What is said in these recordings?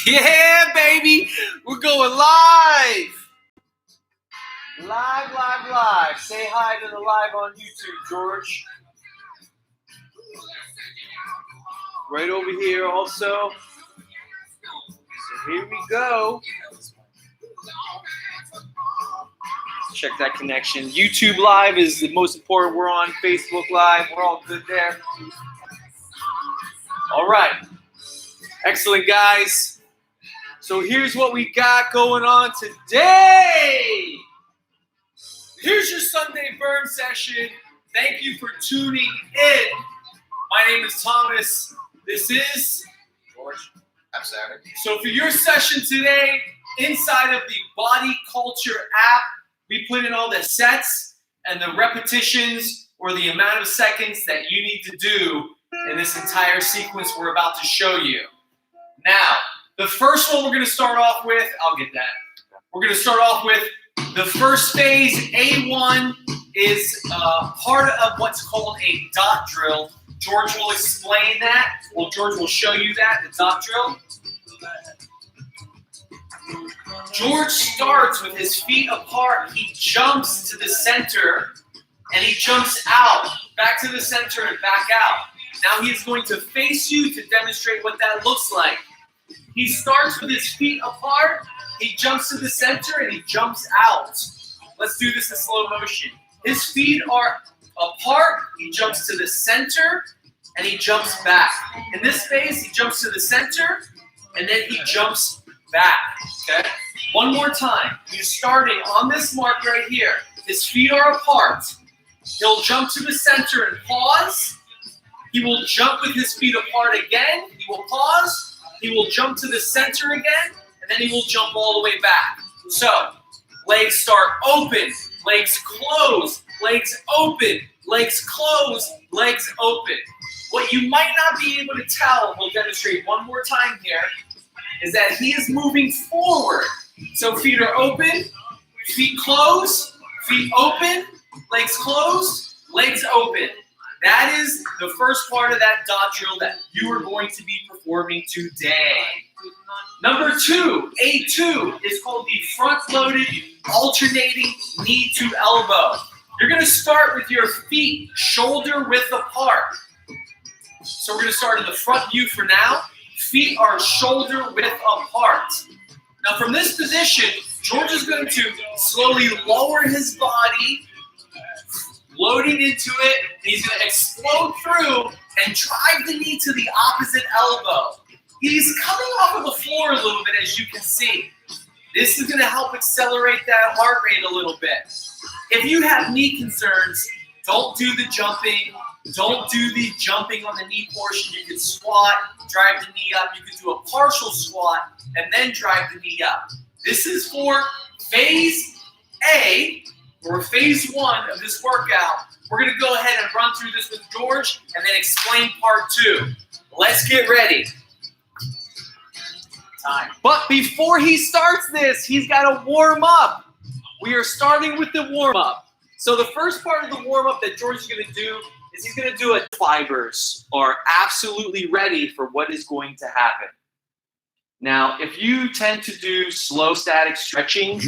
Yeah, baby, we're going live. Live. Say hi to the live on YouTube, George. Right over here also. So here we go. Check that connection. YouTube Live is the most important. We're on Facebook Live. We're all good there. All right. Excellent, guys. So here's what we got going on today. Here's your Sunday burn session. Thank you for tuning in. My name is Thomas. This is George. I'm Saturday. So for your session today, inside of the Body Culture app, we put in all the sets and the repetitions or the amount of seconds that you need to do in this entire sequence we're about to show you. Now, the first one we're going to start off with, I'll get that. We're going to start off with the first phase. A1 is part of what's called a dot drill. George will explain that. Well, George will show you that, the dot drill. George starts with his feet apart. He jumps to the center, and he jumps out, back to the center and back out. Now he is going to face you to demonstrate what that looks like. He starts with his feet apart, he jumps to the center, and he jumps out. Let's do this in slow motion. His feet are apart, he jumps to the center, and he jumps back. In this phase, he jumps to the center, and then he jumps back, okay? One more time. He's starting on this mark right here. His feet are apart. He'll jump to the center and pause. He will jump with his feet apart again. He will pause. He will jump to the center again, and then he will jump all the way back. So, legs start open, legs close, legs open, legs close, legs open. What you might not be able to tell, we'll demonstrate one more time here, is that he is moving forward. So feet are open, feet close, feet open, legs closed, legs open. That is the first part of that dot drill that you are going to be performing today. Number 2, A2, is called the front-loaded alternating knee to elbow. You're going to start with your feet shoulder width apart. So we're going to start in the front view for now. Feet are shoulder width apart. Now from this position, George is going to slowly lower his body, loading into it, and he's going to explode through and drive the knee to the opposite elbow. He's coming off of the floor a little bit, as you can see. This is going to help accelerate that heart rate a little bit. If you have knee concerns, don't do the jumping. Don't do the jumping on the knee portion. You can squat, drive the knee up. You can do a partial squat and then drive the knee up. This is for phase A, or phase 1 of this workout. We're going to go ahead and run through this with George and then explain part 2. Let's get ready. Time. But before he starts this, he's got to warm up. We are starting with the warm-up. So the first part of the warm-up that George is going to do is he's going to do fibers are absolutely ready for what is going to happen. Now, if you tend to do slow static stretching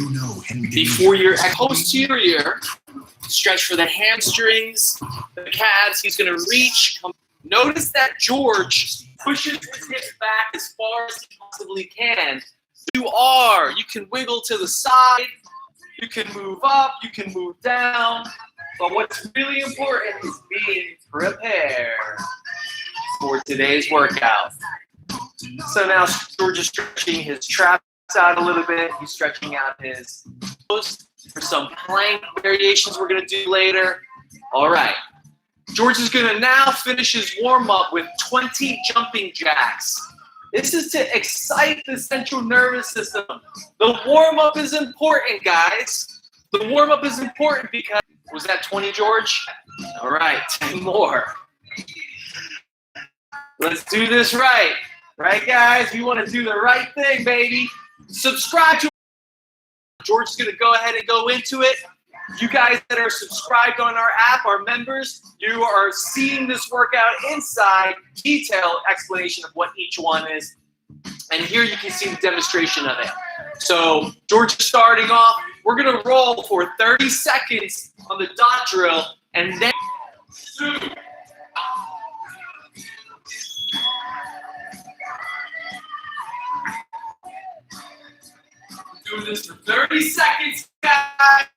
before your posterior, stretch for the hamstrings, the calves, he's going to reach. Notice that George pushes his hips back as far as he possibly can. You can wiggle to the side, you can move up, you can move down, but what's really important is being prepared for today's workout. So now George is stretching his traps out a little bit. He's stretching out his toes for some plank variations we're going to do later. All right. George is going to now finish his warm-up with 20 jumping jacks. This is to excite the central nervous system. The warm-up is important, guys. The warm-up is important because, was that 20, George? All right, 10 more. Let's do this right. Right, guys? We want to do the right thing, baby. Subscribe to George is going to go ahead and go into it. You guys that are subscribed on our app, our members, you are seeing this workout inside, detailed explanation of what each one is. And here you can see the demonstration of it. So George is starting off. We're going to roll for 30 seconds on the dot drill, and then do this for 30 seconds, guys.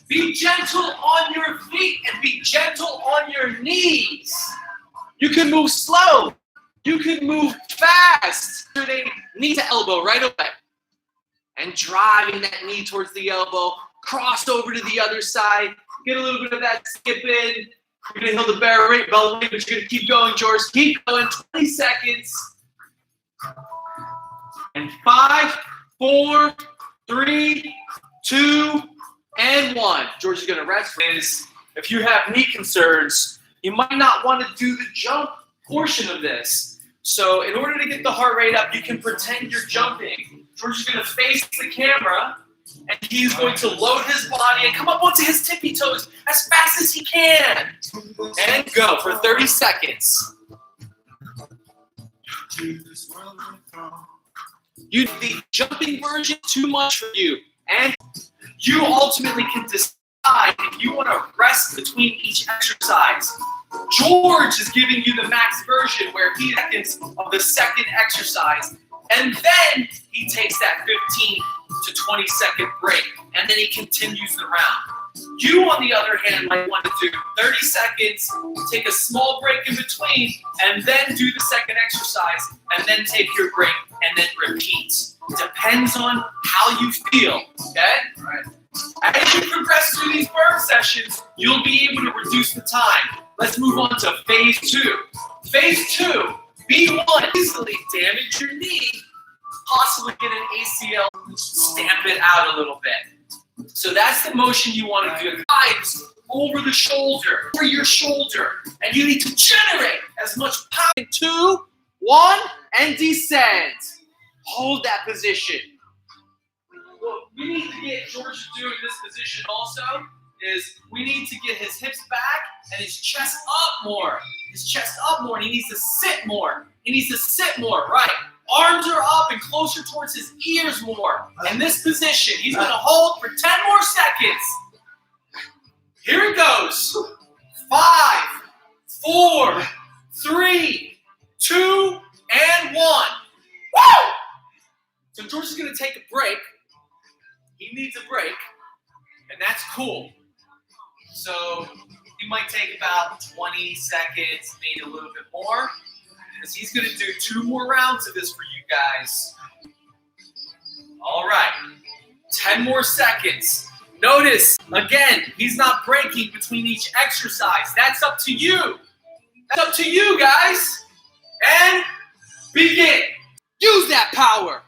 Be gentle on your feet and be gentle on your knees. You can move slow. You can move fast. Knee to elbow right away. And driving that knee towards the elbow. Cross over to the other side. Get a little bit of that skip in. You're going to heal the bell rate, but you're going to keep going, George. Keep going. 20 seconds. And 5, 4, 3, 2, and 1. George is going to rest. If you have knee concerns, you might not want to do the jump portion of this. So in order to get the heart rate up, you can pretend you're jumping. George is going to face the camera, and he's going to load his body and come up onto his tippy toes as fast as he can. And go for 30 seconds. The jumping version too much for you. And you ultimately can decide if you want to rest between each exercise. George is giving you the max version where he seconds of the second exercise, and then he takes that 15 to 20 second break, and then he continues the round. You, on the other hand, might want to do 30 seconds, take a small break in between, and then do the second exercise, and then take your break, and then repeat. Depends on how you feel, okay? All right. As you progress through these burn sessions, you'll be able to reduce the time. Let's move on to phase 2. Phase 2, B1, easily damage your knee, possibly get an ACL, stamp it out a little bit. So that's the motion you want to do. Vibes over the shoulder, over your shoulder, and you need to generate as much power. 2, 1, and descend. Hold that position. What we need to get George to do in this position also is we need to get his hips back and his chest up more. His chest up more, and he needs to sit more. He needs to sit more, right. Arms are up and closer towards his ears more. In this position, he's going to hold for 10 more seconds. Here it goes. 5, 4, 3, 2, and 1. Woo! So George is going to take a break. He needs a break, and that's cool. So he might take about 20 seconds, maybe a little bit more, because he's going to do 2 more rounds of this for you guys. All right, 10 more seconds. Notice, again, he's not breaking between each exercise. That's up to you. That's up to you, guys. And begin. Use that power.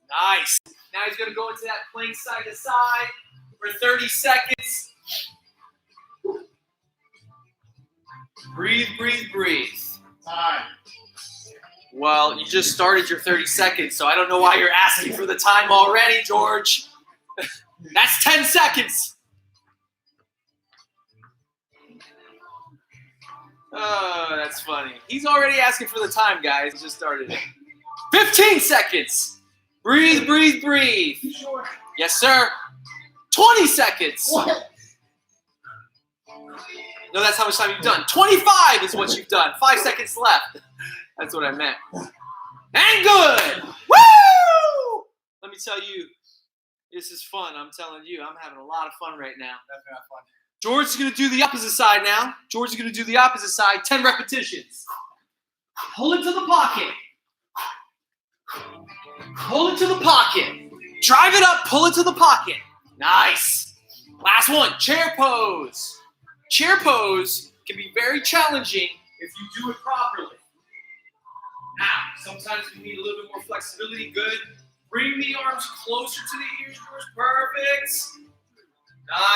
Nice. Now he's going to go into that plank side to side for 30 seconds. Breathe, breathe, breathe. Time. Well, you just started your 30 seconds, so I don't know why you're asking for the time already, George. That's 10 seconds. Oh, that's funny. He's already asking for the time, guys. He just started it. 15 seconds. Breathe, breathe, breathe. Sure. Yes, sir. 20 seconds. What? No, that's how much time you've done. 25 is what you've done. 5 seconds left. That's what I meant. And good. Woo! Let me tell you, this is fun. I'm telling you, I'm having a lot of fun right now. That's not fun. George is going to do the opposite side now. George is going to do the opposite side. 10 repetitions. Pull it to the pocket. Pull it to the pocket. Drive it up. Pull it to the pocket. Nice. Last one. Chair pose. Chair pose can be very challenging if you do it properly. Now, sometimes we need a little bit more flexibility. Good. Bring the arms closer to the ears, George. Perfect.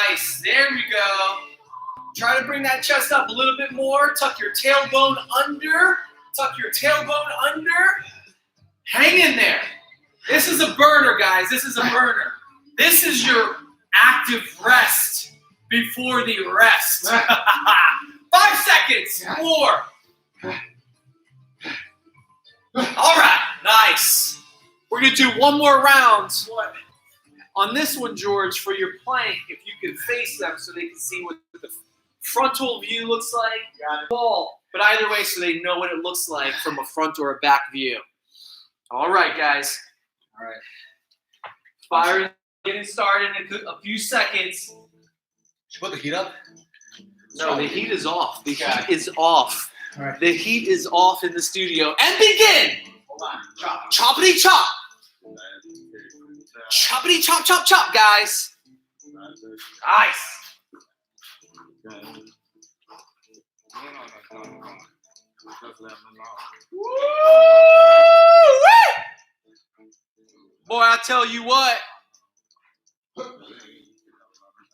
Nice. There we go. Try to bring that chest up a little bit more. Tuck your tailbone under. Tuck your tailbone under. Hang in there. This is a burner, guys. This is a burner. This is your active rest before the rest. 5 seconds. 4, We're going to do one more round. On this one, George, for your plank, if you can face them so they can see what the frontal view looks like. Got it. Ball. But either way, so they know what it looks like from a front or a back view. All right, guys. All right. Fire getting started in a few seconds. Should you put the heat up? No, the heat is off. The Okay. heat is off. All right. The heat is off in the studio. And begin! Hold on. Chop. Choppity chop! Choppity chop chop chop, guys. Nice. Boy, I tell you what.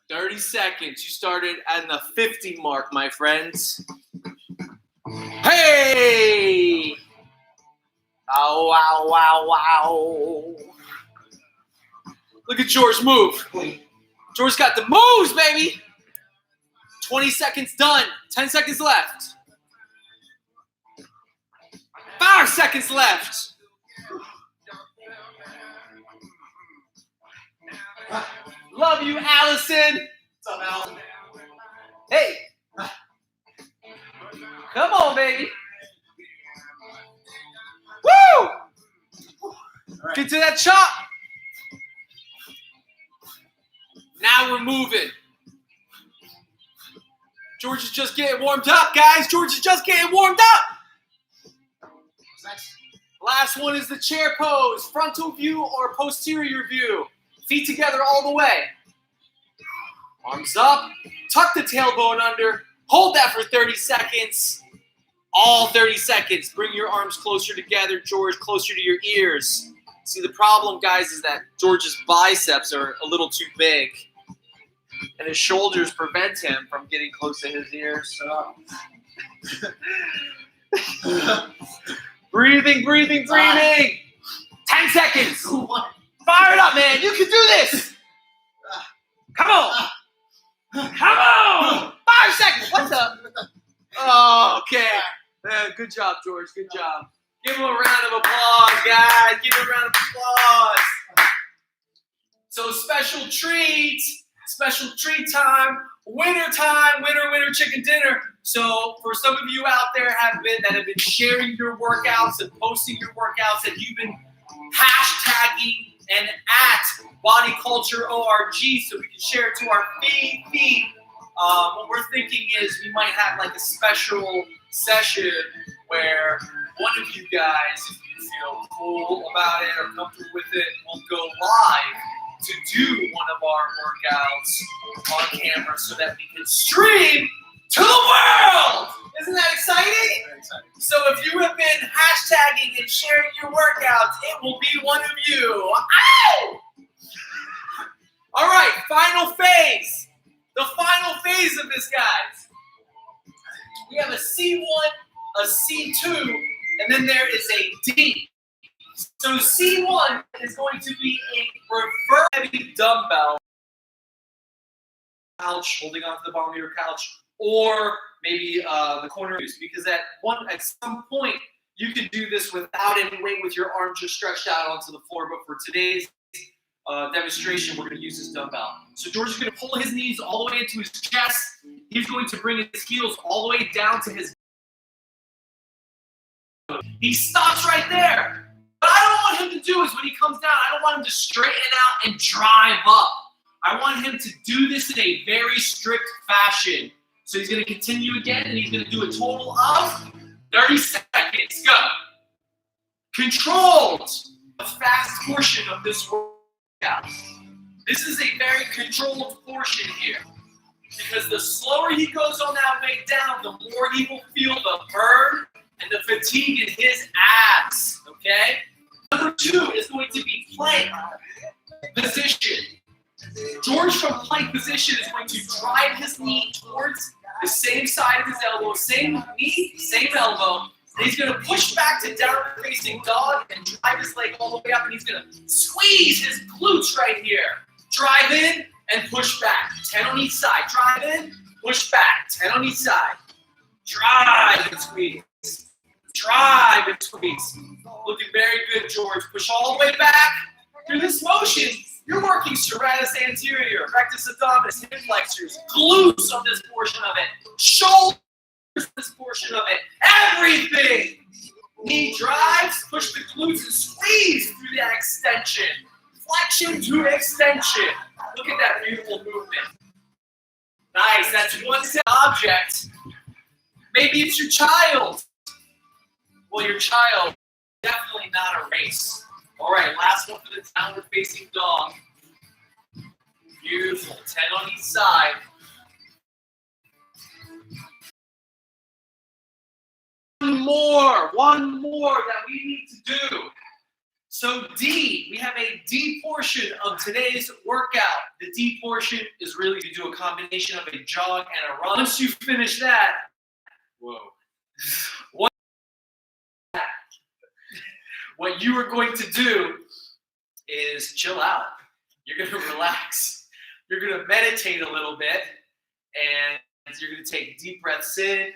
30 seconds. You started at the 50 mark, my friends. Hey! Ow, wow, wow, wow. Look at George move. George got the moves, baby. 20 seconds done. 10 seconds left. 5 seconds left. Love you, Allison. What's up, Al? Hey. Come on, baby. Woo! Right. Get to that chop. Now we're moving. George is just getting warmed up, guys. George is just getting warmed up. What's next? Last one is the chair pose. Frontal view or posterior view. Feet together all the way. Arms up. Tuck the tailbone under. Hold that for 30 seconds. All 30 seconds. Bring your arms closer together, George, closer to your ears. See, the problem, guys, is that George's biceps are a little too big. And his shoulders prevent him from getting close to his ears. Breathing, breathing, breathing. 10 seconds. Fire it up, man. You can do this. Come on. Come on. 5 seconds. What's up? Oh, okay. Good job, George. Good job. Give him a round of applause, guys. Give him a round of applause. So special treat time, winter time, winter chicken dinner. So for some of you out there that have been sharing your workouts and posting your workouts, that you've been hashtagging and at Body Culture ORG so we can share it to our feed. What we're thinking is we might have like a special session where one of you guys, if you feel cool about it or comfortable with it, will go live to do one of our workouts on camera so that we can stream to the world. Isn't that exciting? Very exciting. So if you have been hashtagging and sharing your workouts, it will be one of you. Ow! All right, final phase. The final phase of this, guys. We have a C1, a C2, and then there is a D. So C1 is going to be a reverse heavy dumbbell couch, holding onto the bottom of your couch, or maybe the corner use, because at some point you can do this without any weight with your arms just stretched out onto the floor. But for today's demonstration, we're going to use this dumbbell. So George is going to pull his knees all the way into his chest. He's going to bring his heels all the way down to his. He stops right there. What I don't want him to do is when he comes down, I don't want him to straighten out and drive up. I want him to do this in a very strict fashion. So he's going to continue again, and he's going to do a total of 30 seconds. Go. Controlled. The fast portion of this workout. This is a very controlled portion here. Because the slower he goes on that way down, the more he will feel the burn and the fatigue in his abs. Okay? Number 2 is going to be plank position. George from plank position is going to drive his knee towards the same side of his elbow, same knee, same elbow. And he's going to push back to downward facing dog and drive his leg all the way up. And he's going to squeeze his glutes right here. Drive in and push back. 10 on each side. Drive in, push back. 10 on each side. Drive and squeeze. drive and squeeze. Looking very good, George. Push all the way back. Through this motion, you're working serratus anterior, rectus abdominis, hip flexors, glutes on this portion of it, shoulders on this portion of it, everything. Knee drives, push the glutes and squeeze through that extension. Flexion to extension. Look at that beautiful movement. Nice, that's one set object. Maybe it's your child. Well, your child, definitely not a race. All right, last one for the downward facing dog. Beautiful, 10 on each side. One more that we need to do. So D, we have a D portion of today's workout. The D portion is really to do a combination of a jog and a run. Once you finish that, what you are going to do is chill out. You're going to relax. You're going to meditate a little bit, and you're going to take deep breaths in